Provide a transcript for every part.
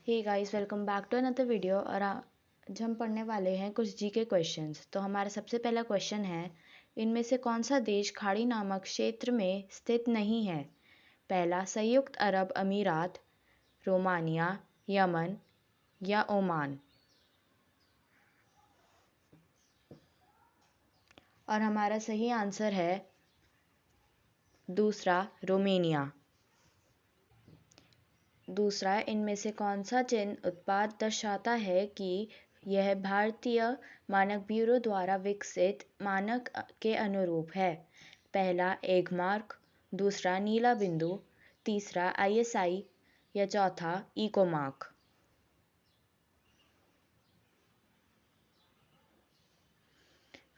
Hey guys, welcome back to another video. और आज हम पढ़ने वाले हैं कुछ जीके क्वेश्चंस। तो हमारा सबसे पहला क्वेश्चन है, इनमें से कौन सा देश खाड़ी नामक क्षेत्र में स्थित नहीं है? पहला संयुक्त अरब अमीरात, रोमानिया, यमन या ओमान। और हमारा सही आंसर है दूसरा, रोमानिया। दूसरा, इनमें से कौन सा चिन्ह उत्पाद दर्शाता है कि यह भारतीय मानक ब्यूरो द्वारा विकसित मानक के अनुरूप है? पहला एग मार्क, दूसरा नीला बिंदु, तीसरा आईएसआई या चौथा इको मार्क।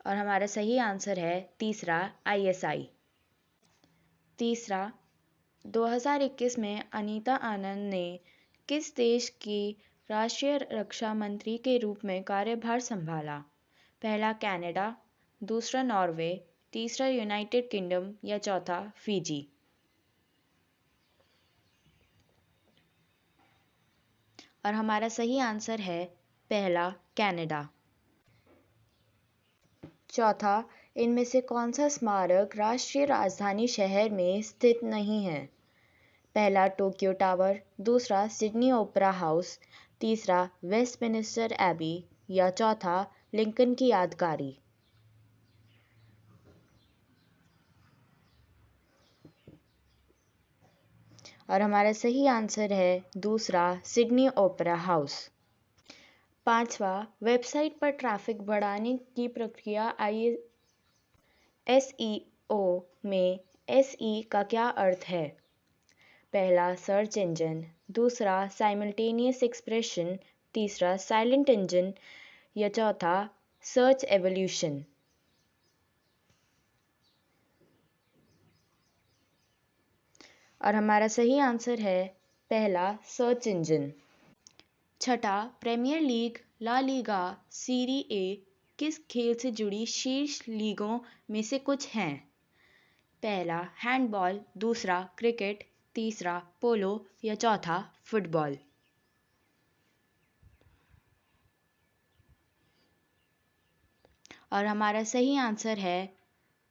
और हमारा सही आंसर है तीसरा, आईएसआई। तीसरा, 2021 में अनीता आनंद ने किस देश की राष्ट्रीय रक्षा मंत्री के रूप में कार्यभार संभाला? पहला कनाडा, दूसरा नॉर्वे, तीसरा यूनाइटेड किंगडम या चौथा फिजी। और हमारा सही आंसर है पहला, कनाडा। चौथा, इनमें से कौन सा स्मारक राष्ट्रीय राजधानी शहर में स्थित नहीं है? पहला टोक्यो टावर, दूसरा सिडनी ओपेरा हाउस, तीसरा वेस्टमिनिस्टर एबी या चौथा लिंकन की यादगारी। और हमारा सही आंसर है दूसरा, सिडनी ओपेरा हाउस। पांचवा, वेबसाइट पर ट्रैफिक बढ़ाने की प्रक्रिया एसईओ में एसई का क्या अर्थ है? पहला सर्च इंजन, दूसरा साइमल्टेनियस एक्सप्रेशन, तीसरा साइलेंट इंजन या चौथा सर्च एवोल्यूशन। और हमारा सही आंसर है पहला, सर्च इंजन। छठा, प्रीमियर लीग, ला लीगा, सीरी ए किस खेल से जुड़ी शीर्ष लीगों में से कुछ हैं? पहला हैंडबॉल, दूसरा क्रिकेट, तीसरा पोलो या चौथा फुटबॉल। और हमारा सही आंसर है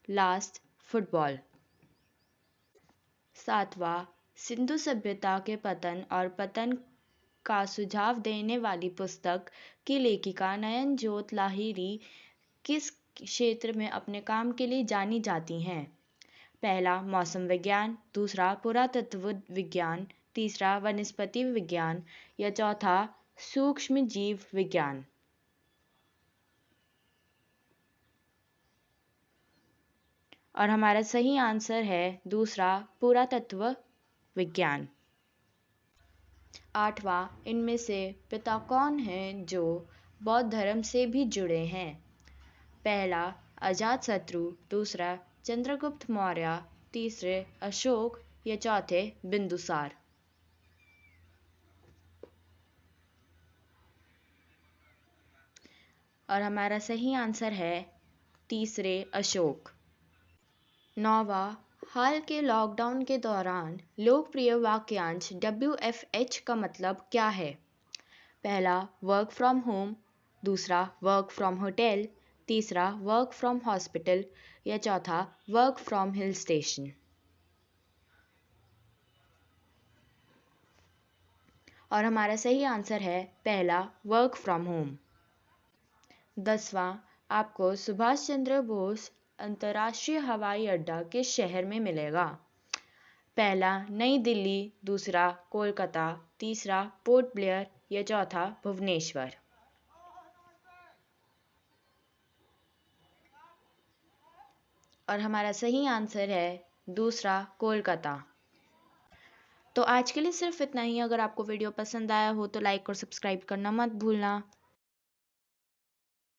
लास्ट, फुटबॉल। सातवां, सिंधु सभ्यता के पतन और पतन का सुझाव देने वाली पुस्तक की लेखिका नयनजोत लाहिड़ी किस क्षेत्र में अपने काम के लिए जानी जाती हैं? पहला मौसम विज्ञान, दूसरा पुरातत्व विज्ञान, तीसरा वनस्पति विज्ञान या चौथा सूक्ष्म जीव विज्ञान। और हमारा सही आंसर है दूसरा, पुरातत्व विज्ञान। आठवां, इनमें से पिता कौन हैं जो बौद्ध धर्म से भी जुड़े हैं? पहला अजातशत्रु, दूसरा चंद्रगुप्त मौर्य, तीसरे अशोक या चौथे बिंदुसार। और हमारा सही आंसर है तीसरे, अशोक। नौवां, हाल के लॉकडाउन के दौरान लोकप्रिय वाक्यांश WFH का मतलब क्या है? पहला वर्क फ्रॉम होम, दूसरा वर्क फ्रॉम होटल, तीसरा वर्क फ्रॉम हॉस्पिटल या चौथा वर्क फ्रॉम हिल स्टेशन। और हमारा सही आंसर है पहला, वर्क फ्रॉम होम। 10वां, आपको सुभाष चंद्र बोस अंतर्राष्ट्रीय हवाई अड्डा किस शहर में मिलेगा? पहला नई दिल्ली, दूसरा कोलकाता, तीसरा पोर्ट ब्लेयर या चौथा भुवनेश्वर। और हमारा सही आंसर है दूसरा, कोलकाता। तो आज के लिए सिर्फ इतना ही। अगर आपको वीडियो पसंद आया हो तो लाइक और सब्सक्राइब करना मत भूलना।